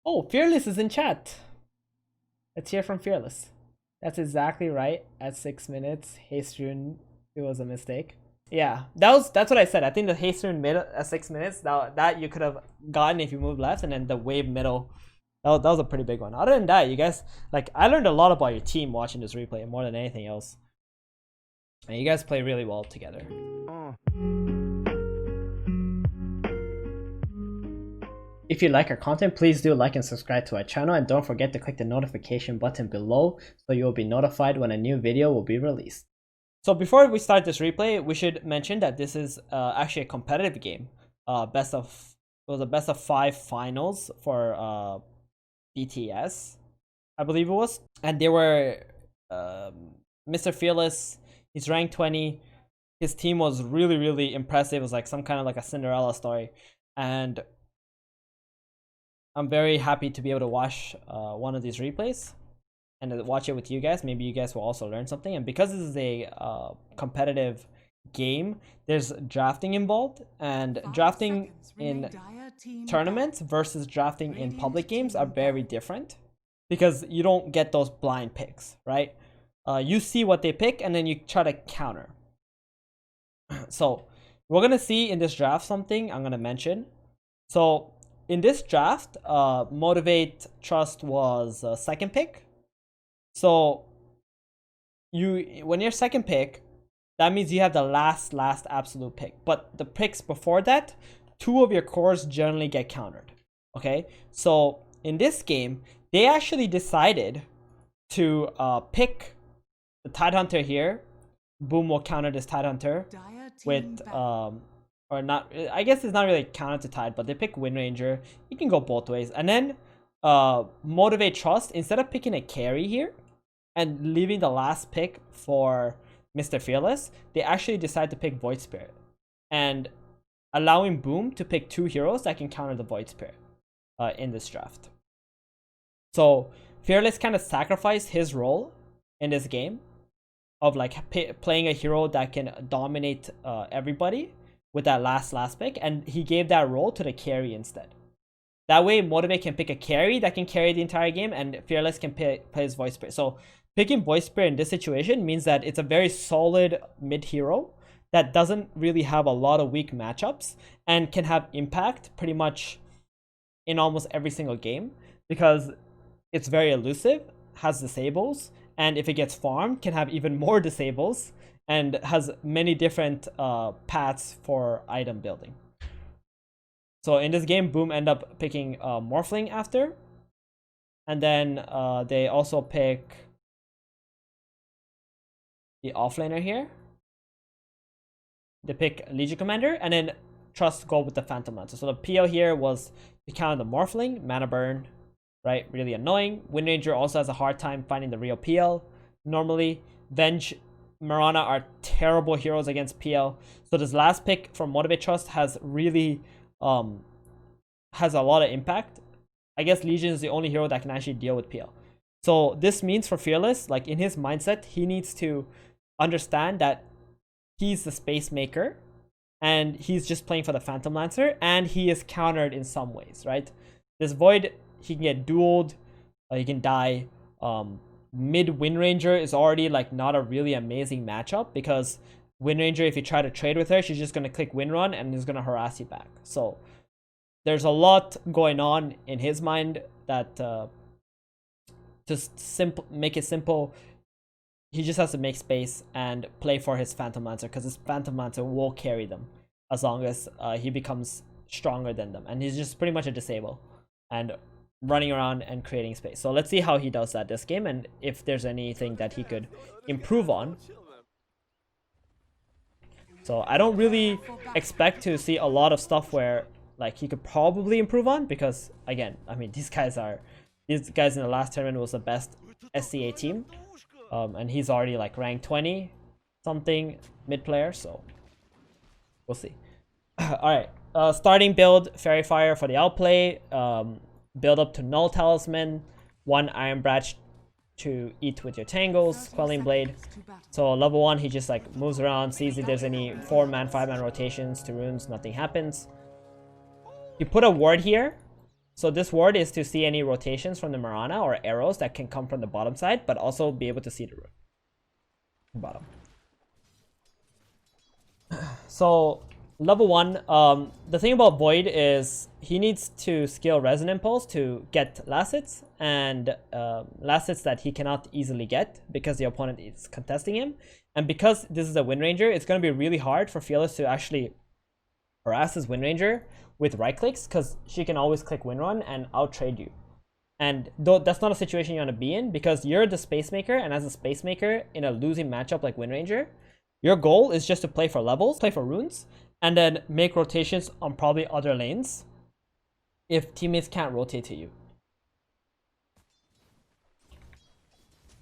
Oh, Fearless is in chat. Let's hear from Fearless. That's exactly right. At 6 minutes, Hastrun, it was a mistake. Yeah, that's what I said. I think the Hastrun mid at 6 minutes, that you could have gotten if you moved left, and then the wave middle. That was a pretty big one. Other than that, you guys, like, I learned a lot about your team watching this replay more than anything else. And you guys play really well together. If you like our content, please do like and subscribe to our channel, and don't forget to click the notification button below so you will be notified when a new video will be released. So before we start this replay, we should mention that this is actually a competitive game. It was a best of 5 finals for BTS, I believe it was, and they were Mr. Fearless. He's ranked 20. His team was really impressive. It was like some kind of like a Cinderella story, and I'm very happy to be able to watch one of these replays and watch it with you guys. Maybe you guys will also learn something. And because this is a competitive game, there's drafting involved, and drafting in tournaments versus drafting in public games are very different because you don't get those blind picks, right? You see what they pick and then you try to counter. So we're gonna see in this draft something I'm gonna mention. So in this draft, Motivate.Trust was second pick. So when you're second pick, that means you have the last absolute pick. But the picks before that, 2 of your cores generally get countered. Okay, so in this game, they actually decided to pick the Tidehunter here. Boom will counter this Tidehunter with or not. I guess it's not really counter to Tide, but they pick Wind Ranger. You can go both ways. And then Motivate.Trust, instead of picking a carry here and leaving the last pick for Mr. Fearless, they actually decide to pick Void Spirit and allowing Boom to pick 2 heroes that can counter the Void Spirit in this draft. So Fearless kind of sacrificed his role in this game of like playing a hero that can dominate everybody with that last pick, and he gave that role to the carry instead. That way Motivate can pick a carry that can carry the entire game, and Fearless can play his Void Spirit. So picking Void Spirit in this situation means that it's a very solid mid hero that doesn't really have a lot of weak matchups and can have impact pretty much in almost every single game because it's very elusive, has disables, and if it gets farmed can have even more disables and has many different paths for item building. So in this game, Boom end up picking Morphling after, and then they also pick the offlaner here. They pick Legion Commander, and then Trust go with the Phantom Lancer. So the PO here was to counter the Morphling, Mana Burn, right? Really annoying. Wind Ranger also has a hard time finding the real PL. Normally, Venge, Mirana are terrible heroes against PL. So this last pick from Motivate.Trust has really has a lot of impact. I guess Legion is the only hero that can actually deal with PL. So this means for Fearless, like in his mindset, he needs to understand that he's the space maker and he's just playing for the Phantom Lancer, and he is countered in some ways, right? This Void, he can get dueled, he can die. Mid Wind Ranger is already like not a really amazing matchup because Wind Ranger, if you try to trade with her, she's just going to click Wind Run and is going to harass you back. So there's a lot going on in his mind that just make it simple. He just has to make space and play for his Phantom Lancer because his Phantom Lancer will carry them as long as he becomes stronger than them. And he's just pretty much a disable and running around and creating space. So let's see how he does that this game and if there's anything that he could improve on. So I don't really expect to see a lot of stuff where like he could probably improve on because again, I mean these guys in the last tournament was the best SCA team. And he's already like ranked 20 something mid player, so we'll see. Alright, starting build, Fairy Fire for the outplay, build up to Null Talisman, 1 Iron Branch to eat with your Tangles, Quelling Blade. So level 1, he just like moves around, sees if there's any 4-man, 5-man rotations to runes, nothing happens. You put a ward here, So this ward is to see any rotations from the Mirana or arrows that can come from the bottom side, but also be able to see the rune. Bottom. So level 1, the thing about Void is he needs to skill Resonant Pulse to get last hits, and last hits that he cannot easily get because the opponent is contesting him. And because this is a Wind Ranger, it's going to be really hard for Fearless to actually harass his Wind Ranger with right clicks, because she can always click Wind Run and out trade you. And though that's not a situation you want to be in, because you're the Space Maker, and as a Space Maker in a losing matchup like Wind Ranger, your goal is just to play for levels, play for runes, and then make rotations on probably other lanes if teammates can't rotate to you.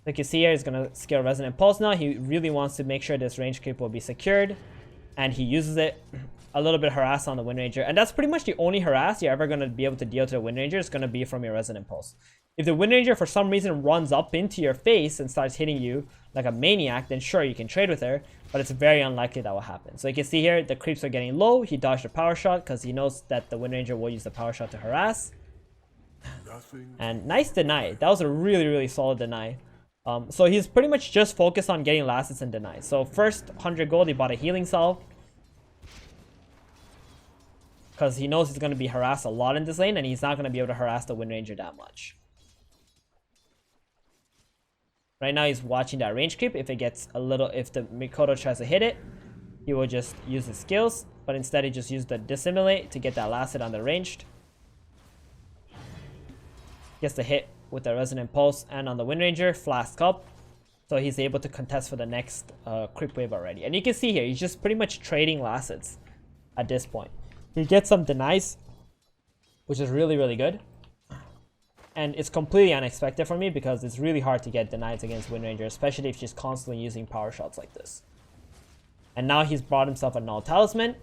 Like you see here, he's going to scale Resonant Pulse now. He really wants to make sure this range creep will be secured, and he uses it. A little bit harass on the Wind Ranger, and that's pretty much the only harass you're ever going to be able to deal to the Wind Ranger is going to be from your Resonant Pulse. If the Wind Ranger for some reason runs up into your face and starts hitting you like a maniac, then sure, you can trade with her, but it's very unlikely that will happen. So you can see here, the creeps are getting low. He dodged a power shot because he knows that the Wind Ranger will use the power shot to harass. And nice deny. That was a really, really solid deny. So he's pretty much just focused on getting last hits and denies. So first 100 gold, he bought a healing salve, because he knows he's going to be harassed a lot in this lane, and he's not going to be able to harass the Wind Ranger that much. Right now he's watching that range creep. If it gets a little, if the Mikoto tries to hit it, he will just use his skills, but instead he just used the dissimulate to get that last hit on the ranged. Gets the hit with the Resonant Pulse, and on the Wind Ranger, Flask up. So he's able to contest for the next creep wave already. And you can see here, he's just pretty much trading last hits at this point. He gets some denies, which is really, really good. And it's completely unexpected for me because it's really hard to get denies against Wind Ranger, especially if she's constantly using power shots like this. And now he's brought himself a null talisman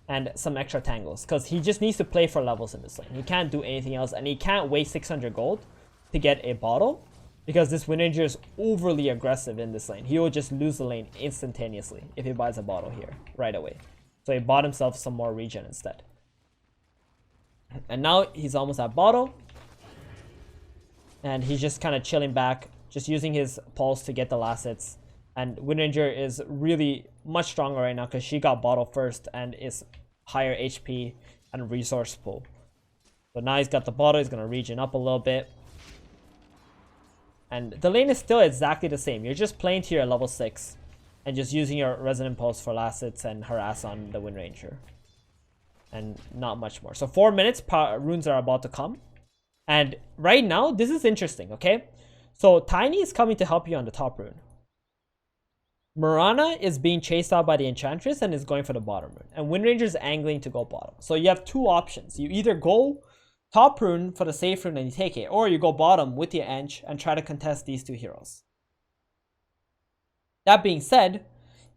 and some extra tangles, because he just needs to play for levels in this lane. He can't do anything else, and he can't waste 600 gold to get a bottle, because this Wind Ranger is overly aggressive in this lane. He will just lose the lane instantaneously if he buys a bottle here right away. So he bought himself some more regen instead. And now he's almost at bottle. And he's just kind of chilling back, just using his pulse to get the last hits. And Wind Ranger is really much stronger right now because she got bottle first and is higher HP and resource pool. So now he's got the bottle, he's going to regen up a little bit. And the lane is still exactly the same. You're just playing to your level 6. And just using your Resonant Pulse for last hits and harass on the Wind Ranger. And not much more. So 4 minutes, runes are about to come. And right now, this is interesting, okay? So Tiny is coming to help you on the top rune. Mirana is being chased out by the Enchantress and is going for the bottom rune. And Wind Ranger is angling to go bottom. So you have two options. You either go top rune for the safe rune and you take it, or you go bottom with your Ench and try to contest these two heroes. That being said,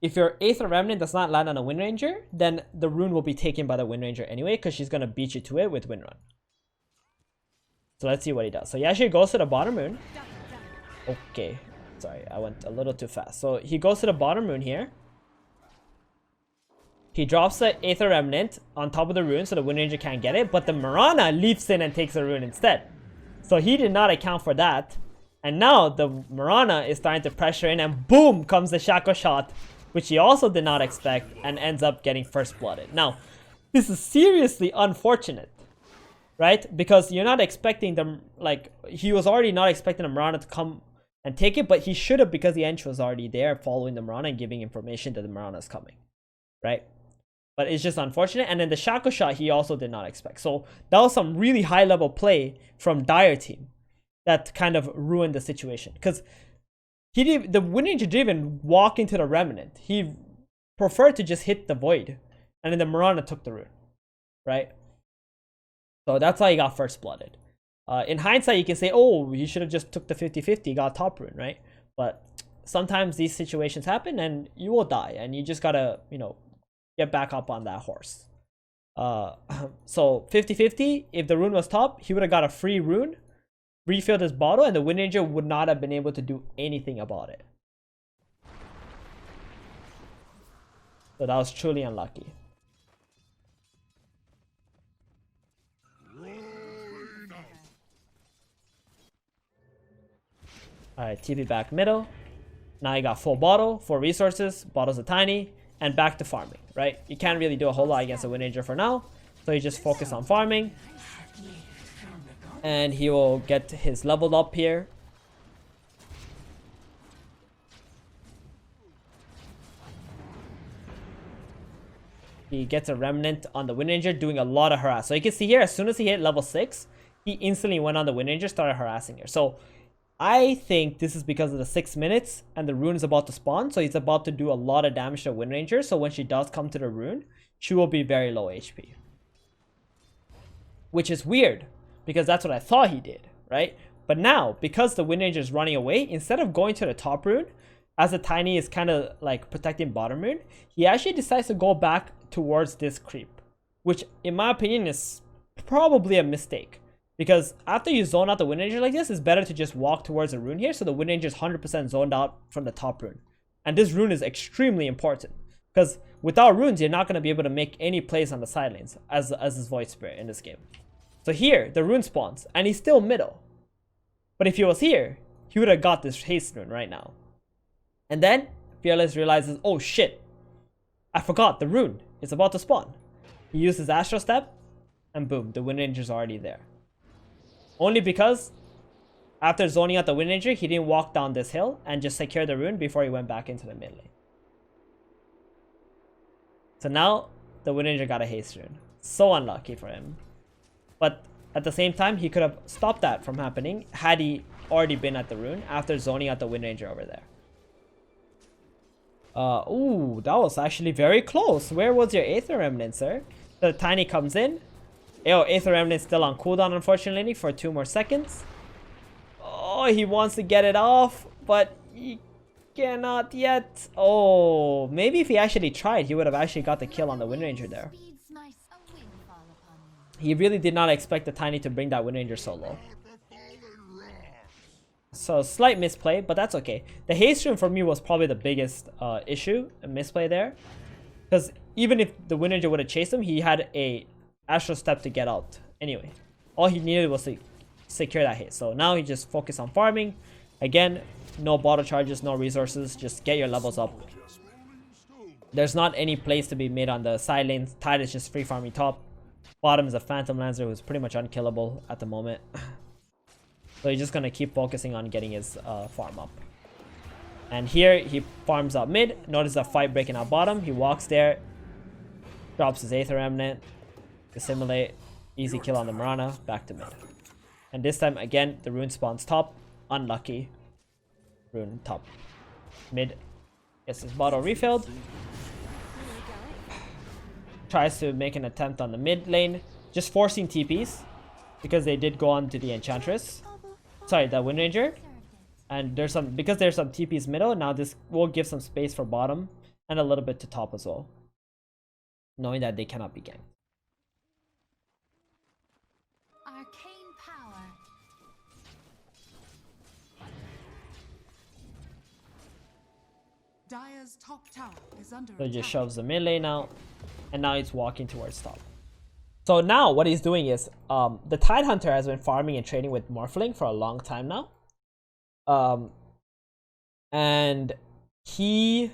if your Aether Remnant does not land on a Wind Ranger, then the rune will be taken by the Wind Ranger anyway, because she's going to beat you to it with Wind Run. So let's see what he does. So he actually goes to the bottom rune. Okay. Sorry, I went a little too fast. So he goes to the bottom rune here. He drops the Aether Remnant on top of the rune so the Wind Ranger can't get it, but the Mirana leaps in and takes the rune instead. So he did not account for that. And now the Mirana is starting to pressure in, and boom comes the Shaco shot, which he also did not expect, and ends up getting first blooded. Now, this is seriously unfortunate, right? Because you're not expecting them, like, he was already not expecting the Mirana to come and take it, but he should have, because the Ench was already there following the Mirana and giving information that the Mirana is coming, right? But it's just unfortunate. And then the Shaco shot he also did not expect. So that was some really high level play from Dire team that kind of ruined the situation, because the Wind Ranger didn't even walk into the Remnant. He preferred to just hit the Void, and then the Mirana took the rune, right? So that's how he got first blooded. In hindsight, you can say, oh, he should have just took the 50-50, got top rune, right? But sometimes these situations happen, and you will die, and you just gotta, you know, get back up on that horse. So 50-50, if the rune was top, he would have got a free rune, refilled his bottle, and the Wind Ranger would not have been able to do anything about it. So that was truly unlucky. Alright, TP back middle. Now you got full bottle, full resources, bottles are tiny, and back to farming, right? You can't really do a whole lot against the Wind Ranger for now, so you just focus on farming. And he will get his leveled up here. He gets a remnant on the Wind Ranger, doing a lot of harass. So you can see here, as soon as he hit level 6, he instantly went on the Wind Ranger, started harassing her. So I think this is because of the 6 minutes and the rune is about to spawn. So he's about to do a lot of damage to Wind Ranger. So when she does come to the rune, she will be very low HP. Which is weird, because that's what I thought he did, right? But now, because the Wind Ranger is running away, instead of going to the top rune, as the Tiny is kind of like protecting bottom rune, he actually decides to go back towards this creep. Which, in my opinion, is probably a mistake. Because after you zone out the Wind Ranger like this, it's better to just walk towards the rune here, so the Wind Ranger is 100% zoned out from the top rune. And this rune is extremely important, because without runes, you're not going to be able to make any plays on the side lanes as his Void Spirit in this game. So here, the rune spawns, and he's still middle. But if he was here, he would have got this haste rune right now. And then, Fearless realizes, oh shit, I forgot the rune. It's about to spawn. He uses Astral Step, and boom, the Wind Ranger's already there. Only because after zoning out the Wind Ranger, he didn't walk down this hill and just secure the rune before he went back into the mid lane. So now the Wind Ranger got a haste rune. So unlucky for him. But at the same time, he could have stopped that from happening had he already been at the rune after zoning out the Wind Ranger over there. Ooh, that was actually very close. Where was your Aether Remnant, sir? The Tiny comes in. Yo, Aether Remnant still on cooldown, unfortunately, for 2 more seconds. Oh, he wants to get it off, but he cannot yet. Oh, maybe if he actually tried, he would have actually got the kill on the Wind Ranger there. He really did not expect the Tiny to bring that Wind Ranger so low. So, slight misplay, but that's okay. The haste rune for me was probably the biggest issue, a misplay there. Because even if the Wind Ranger would have chased him, he had a Astral Step to get out. Anyway, all he needed was to secure that hit. So now he just focused on farming. Again, no bottle charges, no resources. Just get your levels up. There's not any plays to be made on the side lanes. Tide is just free farming top. Bottom is a Phantom Lancer who's pretty much unkillable at the moment. So he's just going to keep focusing on getting his farm up. And here he farms out mid. Notice a fight breaking out bottom. He walks there. Drops his Aether Remnant. Assimilate, easy kill on the Marana, back to mid. And this time again, the rune spawns top, unlucky. Rune top. Mid gets his bottle refilled. Tries to make an attempt on the mid lane, just forcing TPs because they did go on to the Enchantress. Sorry, the Wind Ranger. And there's some, because there's some TPs middle, now this will give some space for bottom and a little bit to top as well, knowing that they cannot be ganked. Dire's top tower is under So he just shoves the mid lane out, and now he's walking towards top. So now what he's doing is, the Tide Hunter has been farming and trading with Morphling for a long time now. And he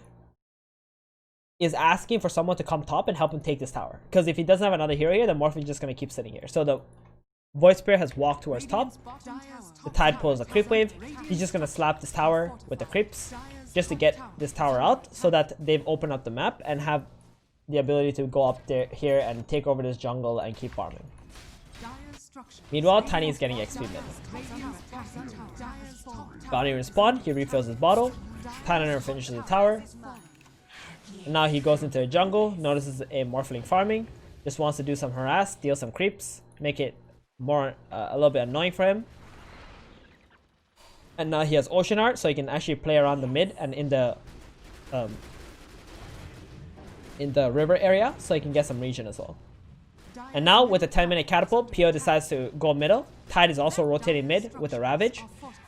is asking for someone to come top and help him take this tower. Because if he doesn't have another hero here, then Morphling is just going to keep sitting here. So the Void Spirit has walked towards top. The Tide pulls a creep wave. He's just going to slap this tower with the creeps just to get this tower out, so that they've opened up the map and have the ability to go up there here and take over this jungle and keep farming. Meanwhile, Tiny is getting XP mid. Bounty respawn, he refills his bottle. Tiny finishes the tower. And now he goes into the jungle, notices a Morphling farming, just wants to do some harass, steal some creeps, make it more a little bit annoying for him. And now he has Ocean Art, so he can actually play around the mid and in the river area, so he can get some regen as well. And now with a 10-minute catapult, PO decides to go middle. Tide is also rotating mid with a Ravage,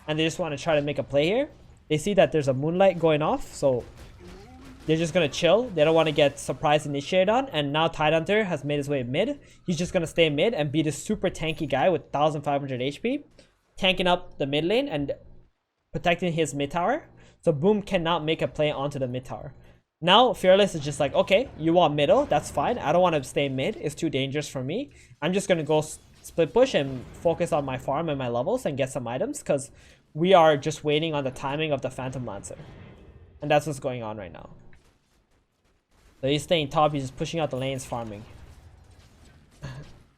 and they just want to try to make a play here. They see that there's a Moonlight going off, so they're just going to chill. They don't want to get surprise initiated on, and now Tide Hunter has made his way mid. He's just going to stay mid and be this super tanky guy with 1500 HP, tanking up the mid lane and protecting his mid tower. So Boom cannot make a play onto the mid tower. Now Fearless is just like, okay, you want middle, that's fine. I don't want to stay mid, it's too dangerous for me. I'm just gonna go split push and focus on my farm and my levels and get some items, because we are just waiting on the timing of the Phantom Lancer. And that's what's going on right now. So he's staying top, he's just pushing out the lanes, farming.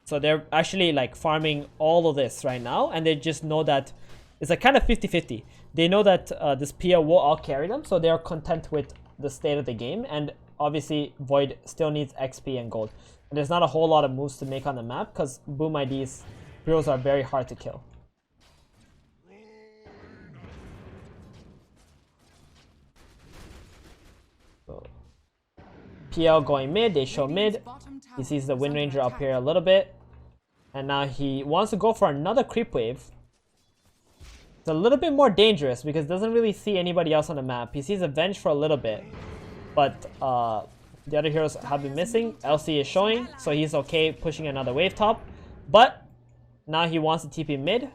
So they're actually like farming all of this right now, and they just know that it's like kind of 50-50. They know that this Pia will all carry them, so they're content with the state of the game. And obviously Void still needs XP and gold. And there's not a whole lot of moves to make on the map, because Boom ID's heroes are very hard to kill. So, PL going mid, they show mid. He sees the Wind Ranger up here a little bit. And now he wants to go for another creep wave. It's a little bit more dangerous because he doesn't really see anybody else on the map. He sees Avenge for a little bit. But the other heroes have been missing. LC is showing, so he's okay pushing another wave top. But now he wants to TP mid,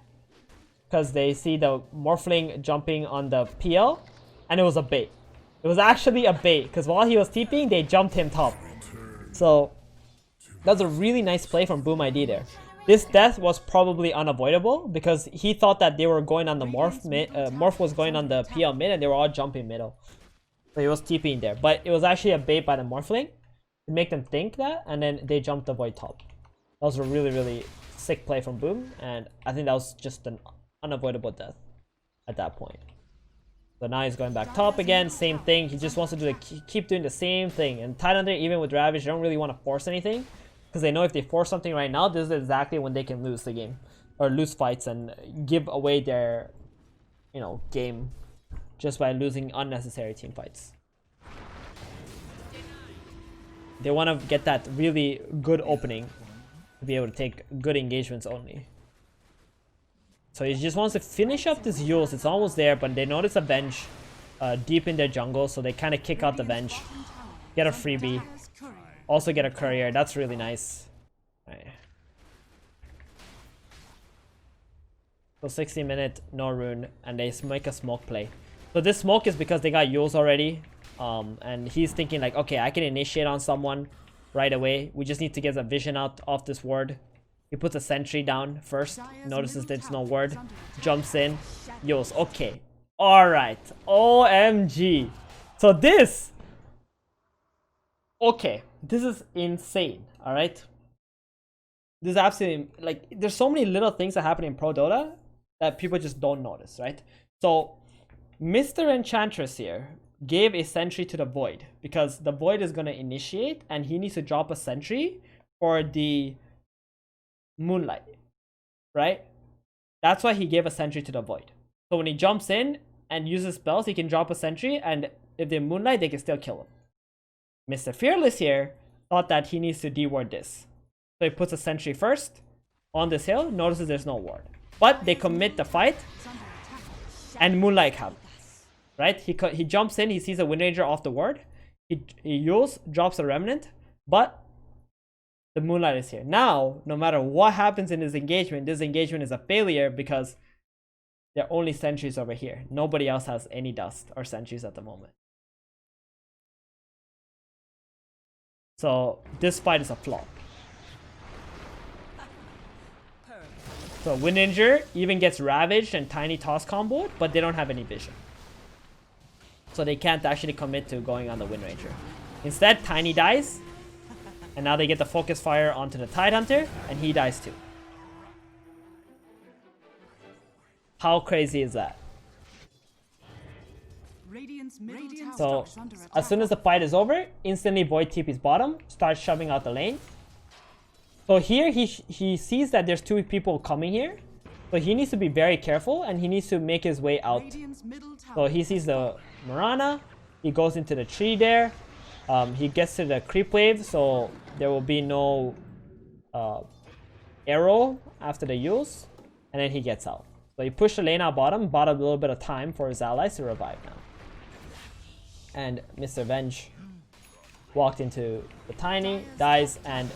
because they see the Morphling jumping on the PL. And it was a bait. It was actually a bait, because while he was TPing, they jumped him top. So that was a really nice play from Boom ID there. This death was probably unavoidable, because he thought that they were going on the Morph mid. Morph was going on the PL mid, and they were all jumping middle. So he was TPing there. But it was actually a bait by the Morphling to make them think that, and then they jumped the Void top. That was a really, really sick play from Boom, and I think that was just an unavoidable death at that point. So now he's going back top again, same thing. He just wants to do keep doing the same thing. And Thailander, even with Ravage, they don't really want to force anything, because they know if they force something right now, this is exactly when they can lose the game, or lose fights and give away their, you know, game just by losing unnecessary team fights. They want to get that really good opening to be able to take good engagements only. So he just wants to finish up this Yules. It's almost there, but they notice a Venge deep in their jungle, so they kind of kick out the Venge, get a freebie, also get a courier. That's really nice. Right. So 60-minute, no rune, and they make a smoke play. So this smoke is because they got Yules already, and he's thinking like, okay, I can initiate on someone right away. We just need to get a vision out of this ward. He puts a sentry down first, notices there's no ward, jumps in, Yules. Okay, alright, OMG. So this, okay, this is insane, alright? This is absolutely, like, there's so many little things that happen in Pro Dota that people just don't notice, right? So Mr. Enchantress here gave a sentry to the Void, because the Void is going to initiate and he needs to drop a sentry for the Moonlight, right? That's why he gave a sentry to the Void. So when he jumps in and uses spells, he can drop a sentry, and if they Moonlight, they can still kill him. Mr. Fearless here thought that he needs to de-ward this. So he puts a sentry first on this hill, notices there's no ward. But they commit the fight, and Moonlight comes. Right? He jumps in, he sees a Wind Ranger off the ward. He Yules, drops a Remnant, but the Moonlight is here. Now, no matter what happens in this engagement is a failure, because there are only sentries over here. Nobody else has any dust or sentries at the moment. So this fight is a flop. So Wind Ranger even gets Ravaged and Tiny Toss comboed, but they don't have any vision. So they can't actually commit to going on the Wind Ranger. Instead, Tiny dies. And now they get the focus fire onto the Tidehunter, and he dies too. How crazy is that? So as soon as the fight is over, instantly Void TP's bottom, starts shoving out the lane. So here he sees that there's two people coming here. So he needs to be very careful, and he needs to make his way out. So he sees the Mirana, he goes into the tree there. He gets to the creep wave, so there will be no arrow after the Yules, and then he gets out. So he pushed the lane out bottom, bought a little bit of time for his allies to revive now. And Mr. Venge walked into the Tiny, dies, and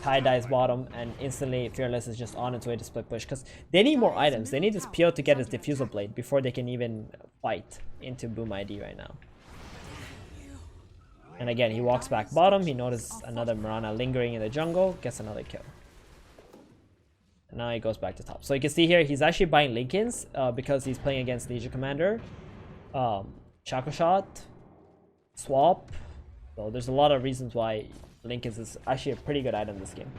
Thai dies bottom, and instantly Fearless is just on its way to split push because they need more items. They need this PO to get his Diffusal Blade before they can even fight into Boom ID right now. And again, he walks back bottom. He notices another Mirana lingering in the jungle, gets another kill. And now he goes back to top. So you can see here, he's actually buying Linken's because he's playing against Legion Commander, Shaco Shot, Swap. So there's a lot of reasons why Linken's is actually a pretty good item in this game.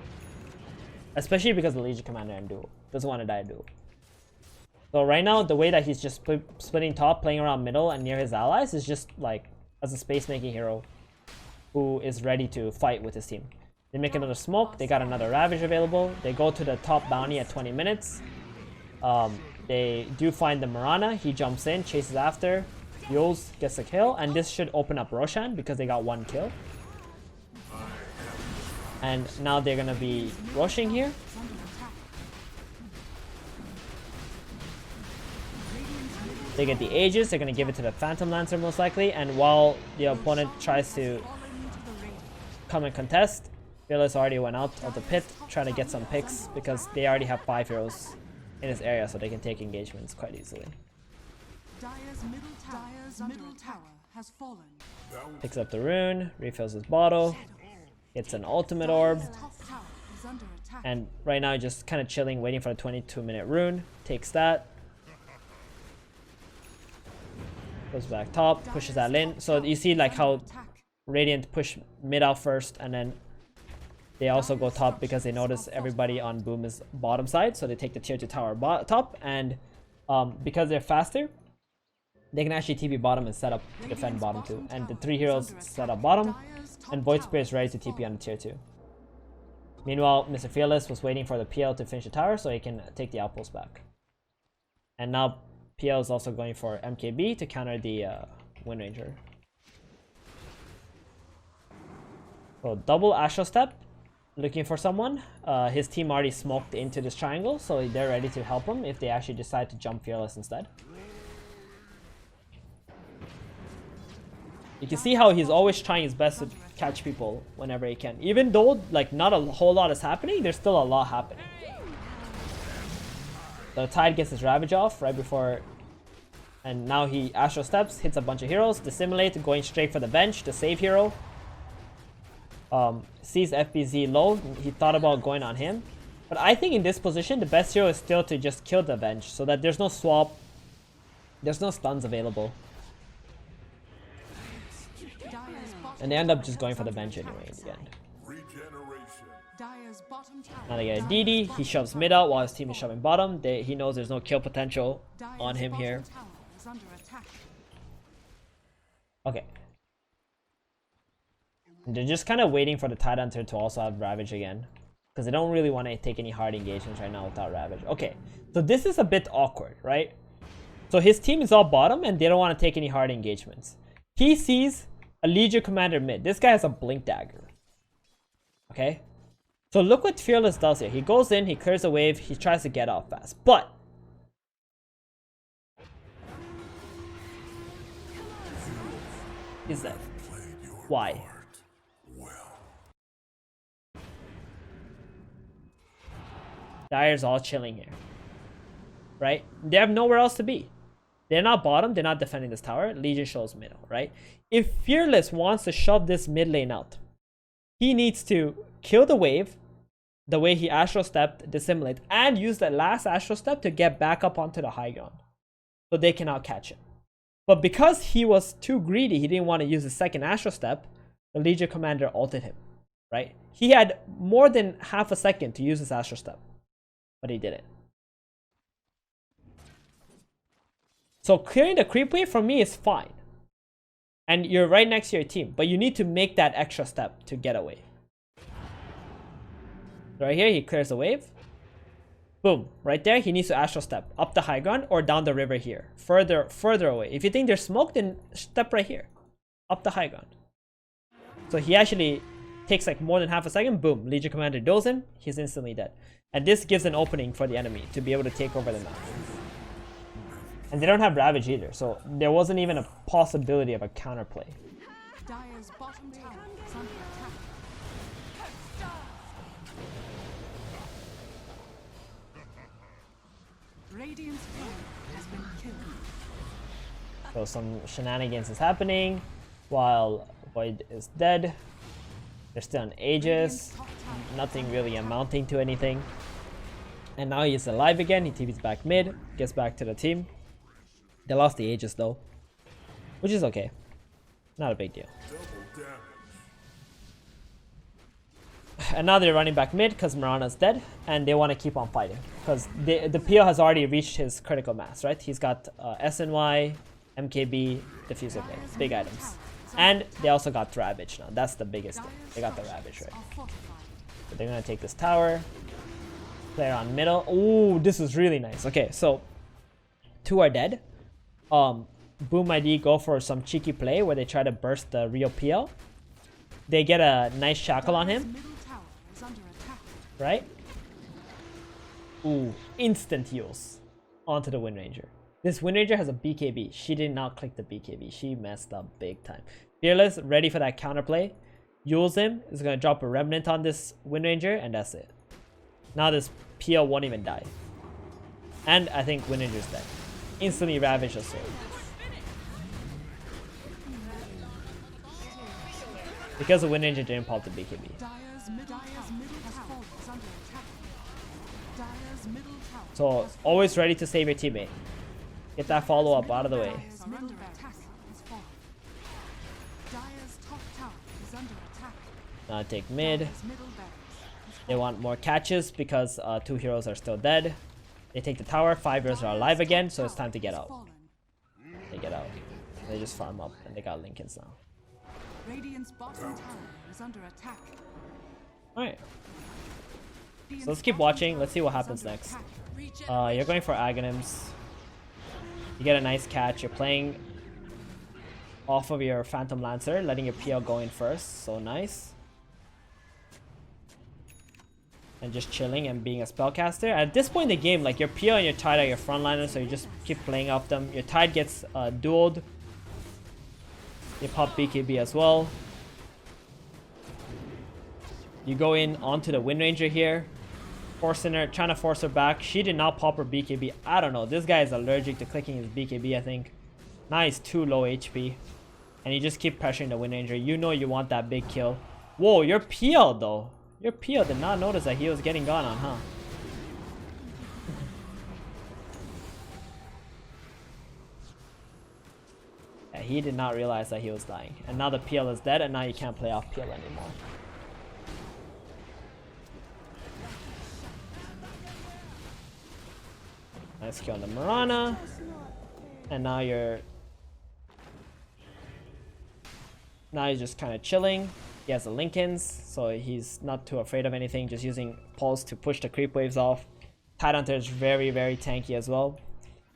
Especially because the Legion Commander in duel. Doesn't want to die in duel. So right now, the way that he's just splitting top, playing around middle and near his allies is just like as a space making hero who is ready to fight with his team. They make another smoke, they got another Ravage available, they go to the top bounty at 20 minutes. They do find the Mirana, he jumps in, chases after, Yules gets a kill, and this should open up Roshan because they got one kill. And now they're gonna be rushing here. They get the Aegis, they're gonna give it to the Phantom Lancer most likely, and while the opponent tries to come and contest, Fearless already went out of the pit trying to get some picks because they already have 5 heroes in this area, so they can take engagements quite easily. Dire's middle tower has fallen. Picks up the rune, refills his bottle, gets an ultimate orb, Top tower is under attack. and right now just kind of chilling, waiting for the 22-minute rune. Takes that. Goes back top, pushes that in. So you see like how Radiant push mid out first, and then they also go top because they notice everybody on Boom is bottom side, so they take the tier 2 tower top, and because they're faster, they can actually TP bottom and set up to defend bottom too. And the 3 heroes set up bottom, and Void Spear is ready to TP on the tier 2. Meanwhile, Mr. Fearless was waiting for the PL to finish the tower so he can take the outpost back. And now PL is also going for MKB to counter the Wind Ranger. So double Astral Step, looking for someone. His team already smoked into this triangle, so they're ready to help him if they actually decide to jump Fearless instead. You can see how he's always trying his best to catch people whenever he can. Even though like not a whole lot is happening, there's still a lot happening. The Tide gets his Ravage off right before, and now he Astral Steps, hits a bunch of heroes, Dissimulate, going straight for the bench to save hero. Sees FBZ low, he thought about going on him. But I think in this position, the best hero is still to just kill the bench so that there's no swap, there's no stuns available. And they end up just going for the bench anyway in the end. Now they get a DD, he shoves mid out while his team is shoving bottom. He knows there's no kill potential on him here. Okay. They're just kind of waiting for the Tide Hunter to also have Ravage again, because they don't really want to take any hard engagements right now without Ravage. Okay, so this is a bit awkward, right? So his team is all bottom and they don't want to take any hard engagements. He sees a Legion Commander mid. This guy has a Blink Dagger. Okay? So look what Fearless does here. He goes in, he clears a wave, he tries to get out fast. But is that why? Dire's all chilling here. Right? They have nowhere else to be. They're not bottom, they're not defending this tower. Legion shows middle, right? If Fearless wants to shove this mid lane out, he needs to kill the wave the way he Astral Stepped, Dissimulate, and use that last Astral Step to get back up onto the high ground so they cannot catch him. But because he was too greedy, he didn't want to use the second Astral Step, the Legion Commander ulted him, right? He had more than half a second to use his Astral Step, but he didn't. So clearing the creep wave for me is fine. And you're right next to your team, but you need to make that extra step to get away. So right here, he clears the wave. Boom, right there, he needs to Astral Step up the high ground or down the river here. Further away. If you think there's smoke, then step right here. Up the high ground. So he actually takes like more than half a second. Boom, Legion Commander dulls him. He's instantly dead. And this gives an opening for the enemy to be able to take over the map. And they don't have Ravage either, so there wasn't even a possibility of a counterplay. Dire's bottom tower is under attack. Radiant's flame has been killed. So some shenanigans is happening while Void is dead. They're still in Aegis. Nothing really amounting to anything. And now he's alive again. He TP's back mid. Gets back to the team. They lost the Aegis though, which is okay. Not a big deal. And now they're running back mid because Mirana's dead, and they want to keep on fighting because the PO has already reached his critical mass, right? He's got SNY, MKB, Diffuser Blade, big items. And they also got Ravage now. That's the biggest thing. They got the Ravage, right? So they're going to take this tower. Player on middle. Ooh, this is really nice. Okay, so 2 are dead. Boom ID go for some cheeky play where they try to burst the real PL. They get a nice shackle on him. Right? Ooh, instant heals onto the Wind Ranger. This Wind Ranger has a BKB. She did not click the BKB. She messed up big time. Fearless, ready for that counterplay. Yules him. Is going to drop a Remnant on this Wind Ranger, and that's it. Now this PL won't even die. And I think Wind Ranger's dead. Instantly Ravage the sword. Because the Wind Ranger didn't pop the BKB. So always ready to save your teammate. Get that follow up out of the way. Now take mid. They want more catches because 2 heroes are still dead. They take the tower. 5 heroes are alive again, so it's time to get out. They get out. They just farm up, and they got Lincolns now. Radiant's bottom tower is under attack. Alright. So let's keep watching. Let's see what happens next. You're going for Aghanims. You get a nice catch. You're playing off of your Phantom Lancer, letting your PL go in first. So nice. And just chilling and being a spellcaster. At this point in the game, like your PL and your Tide are your frontliners, so you just keep playing off them. Your Tide gets dueled. You pop BKB as well. You go in onto the Wind Ranger here. Forcing her, trying to force her back. She did not pop her BKB. I don't know. This guy is allergic to clicking his BKB, I think. Now he's too low HP. And you just keep pressuring the Wind Ranger. You know you want that big kill. Whoa, your PL though. Your PL did not notice that he was getting gone on, huh? Yeah, he did not realize that he was dying. And now the PL is dead, and now you can't play off PL anymore. Nice kill on the Mirana. And now you're... Now he's just kind of chilling. He has the Lincolns, so he's not too afraid of anything. Just using Pulse to push the creep waves off. Tide Hunter is very, very tanky as well.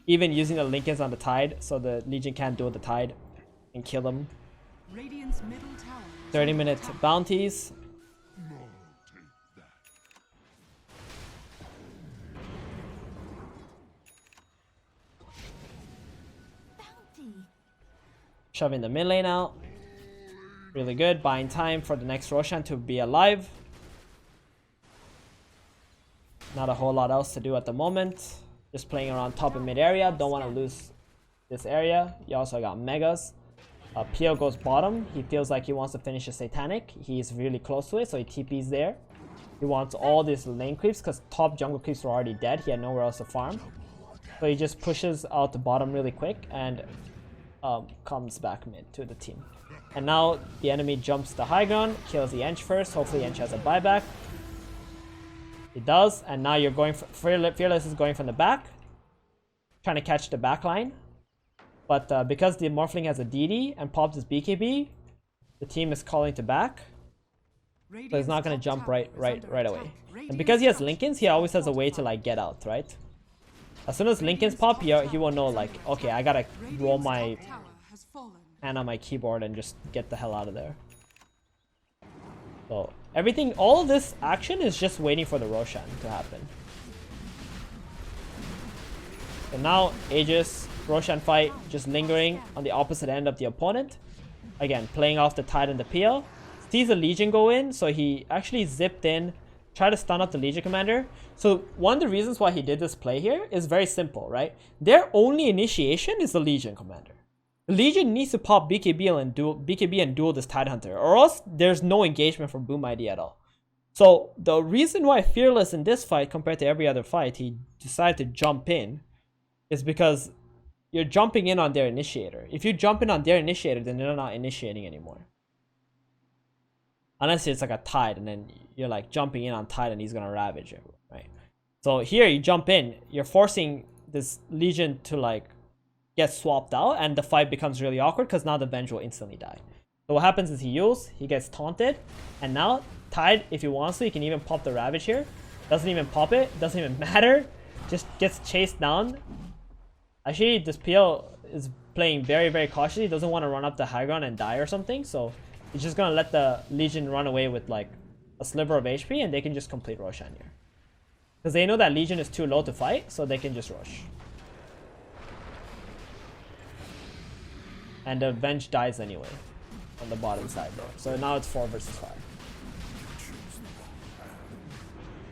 Even using the Lincolns on the Tide, so the Legion can't duel the Tide and kill them. 30-minute bounties. Shoving the mid lane out. Really good. Buying time for the next Roshan to be alive. Not a whole lot else to do at the moment. Just playing around top and mid area. Don't want to lose this area. You also got Megas. PL goes bottom. He feels like he wants to finish a Satanic. He's really close to it, so he TP's there. He wants all these lane creeps because top jungle creeps were already dead. He had nowhere else to farm. So he just pushes out the bottom really quick and comes back mid to the team. And now the enemy jumps the high ground, kills the Ench first. Hopefully Ench has a buyback. He does, and now you're going for Fearless is going from the back, trying to catch the back line. But because the Morphling has a DD and popped his BKB, the team is calling to back. So he's not gonna jump right away. And because he has Lincolns, he always has a way to like get out, right? As soon as Lincolns pop, he will know like, okay, I gotta roll my hand on my keyboard and just get the hell out of there. So everything, all of this action is just waiting for the Roshan to happen. So now Aegis, Roshan fight, just lingering on the opposite end of the opponent. Again, playing off the Tide and the PL. Sees the Legion go in, so he actually zipped in try to stun up the Legion commander. So one of the reasons why he did this play here is very simple, right? Their only initiation is the Legion commander. The Legion needs to pop BKB and duel this Tidehunter, or else there's no engagement from Boom ID at all. So the reason why Fearless in this fight compared to every other fight he decided to jump in is because you're jumping in on their initiator. If you jump in on their initiator, then they're not initiating anymore. Unless it's like a Tide and then you're like jumping in on Tide and he's gonna ravage it, right? So here you jump in, you're forcing this Legion to like get swapped out and the fight becomes really awkward because now the Venge will instantly die. So what happens is he heals, he gets taunted, and now Tide, if he wants to, he can even pop the ravage here. Doesn't even pop it, doesn't even matter. Just gets chased down. Actually, this PL is playing very, very cautiously. He doesn't want to run up the high ground and die or something, so he's just gonna let the Legion run away with like a sliver of HP and they can just complete Roshan here. Because they know that Legion is too low to fight, so they can just rush. And the Venge dies anyway on the bottom side there. So now it's 4 versus 5.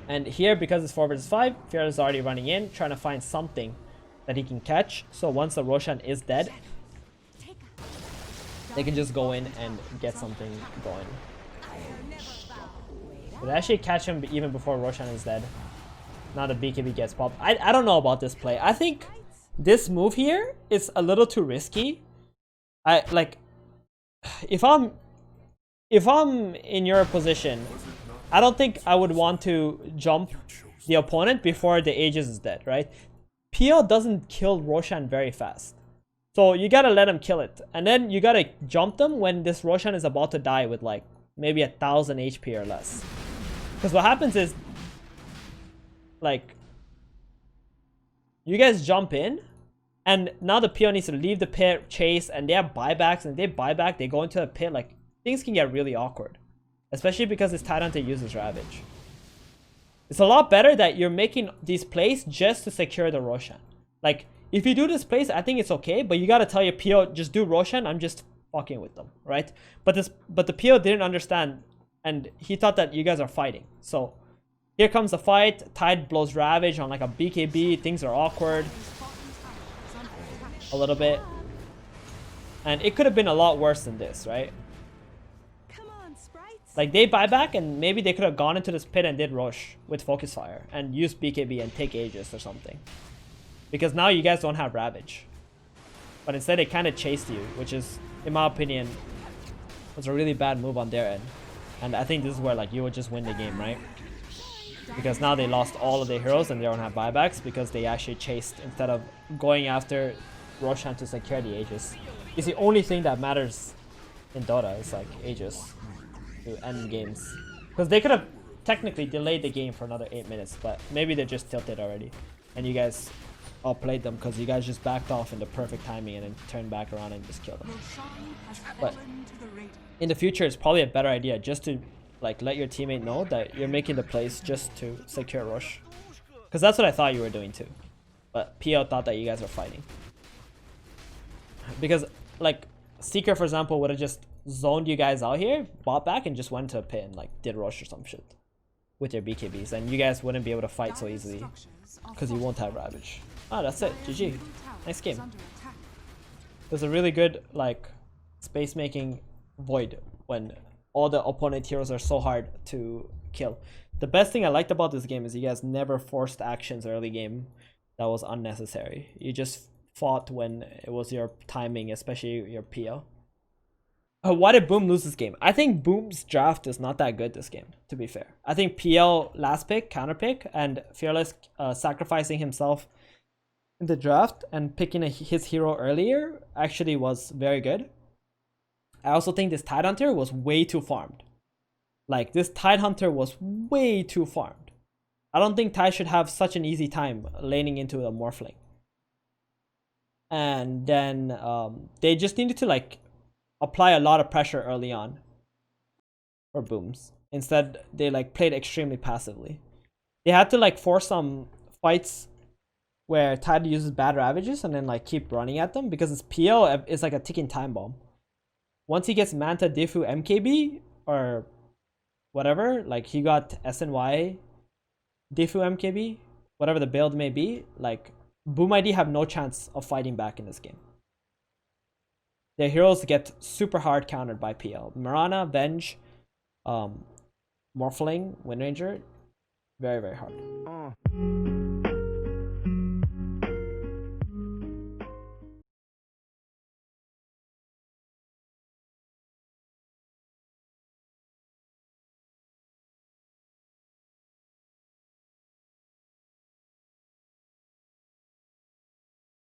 And here, because it's 4 versus 5, Fearless is already running in, trying to find something that he can catch. So once the Roshan is dead, they can just go in and get something going. But actually catch him even before Roshan is dead. Now the BKB gets popped. I don't know about this play. I think this move here is a little too risky. If I'm in your position, I don't think I would want to jump the opponent before the Aegis is dead, right? PL doesn't kill Roshan very fast. So you gotta let him kill it. And then you gotta jump them when this Roshan is about to die with like maybe 1000 HP or less. Because what happens is, like, you guys jump in, and now the PL needs to leave the pit, chase, and they have buybacks, and if they buy back, they go into a pit, like, things can get really awkward. Especially because this Tidehunter uses Ravage. It's a lot better that you're making these plays just to secure the Roshan. Like, if you do this plays, I think it's okay, but you gotta tell your PO, just do Roshan, I'm just fucking with them, right? But the PO didn't understand, and he thought that you guys are fighting. So, here comes the fight, Tide blows Ravage on like a BKB, things are awkward. A little bit. And it could have been a lot worse than this, right? Like, they buy back and maybe they could have gone into this pit and did rush with Focus Fire and used BKB and take Aegis or something. Because now you guys don't have Ravage. But instead they kind of chased you, which is, in my opinion, was a really bad move on their end. And I think this is where like you would just win the game, right? Because now they lost all of their heroes and they don't have buybacks because they actually chased instead of going after Roshan to secure the Aegis. It's the only thing that matters in Dota, is like Aegis to end games. Because they could have technically delayed the game for another 8 minutes, but maybe they're just tilted already. And you guys outplayed them because you guys just backed off in the perfect timing and then turned back around and just killed them. But in the future, it's probably a better idea just to like let your teammate know that you're making the plays just to secure rush. Because that's what I thought you were doing too. But PL thought that you guys were fighting. Because like Seeker, for example, would have just zoned you guys out here, bought back, and just went to a pit and like did rush or some shit with your BKBs, and you guys wouldn't be able to fight so easily because you won't have Ravage. Ah, that's it. GG. Nice game. There's a really good like space making void when all the opponent heroes are so hard to kill. The best thing I liked about this game is you guys never forced actions early game that was unnecessary. You just fought when it was your timing, especially your PL. Why did Boom lose this game? I think Boom's draft is not that good this game, to be fair. I think PL last pick, counter pick, and Fearless sacrificing himself in the draft and picking his hero earlier actually was very good. I also think this Tidehunter was way too farmed. Like, this Tidehunter was way too farmed. I don't think Tide should have such an easy time laning into a Morphling. And then they just needed to like apply a lot of pressure early on for Booms. Instead, they like played extremely passively. They had to like force some fights where Tide uses bad Ravages and then like keep running at them, because his PL is like a ticking time bomb. Once he gets Manta, Diffu, MKB, or whatever, like he got SNY, Defu MKB, whatever the build may be, like Boom ID have no chance of fighting back in this game. Their heroes get super hard countered by PL. Mirana, Venge, Morphling, Windranger, very, very hard.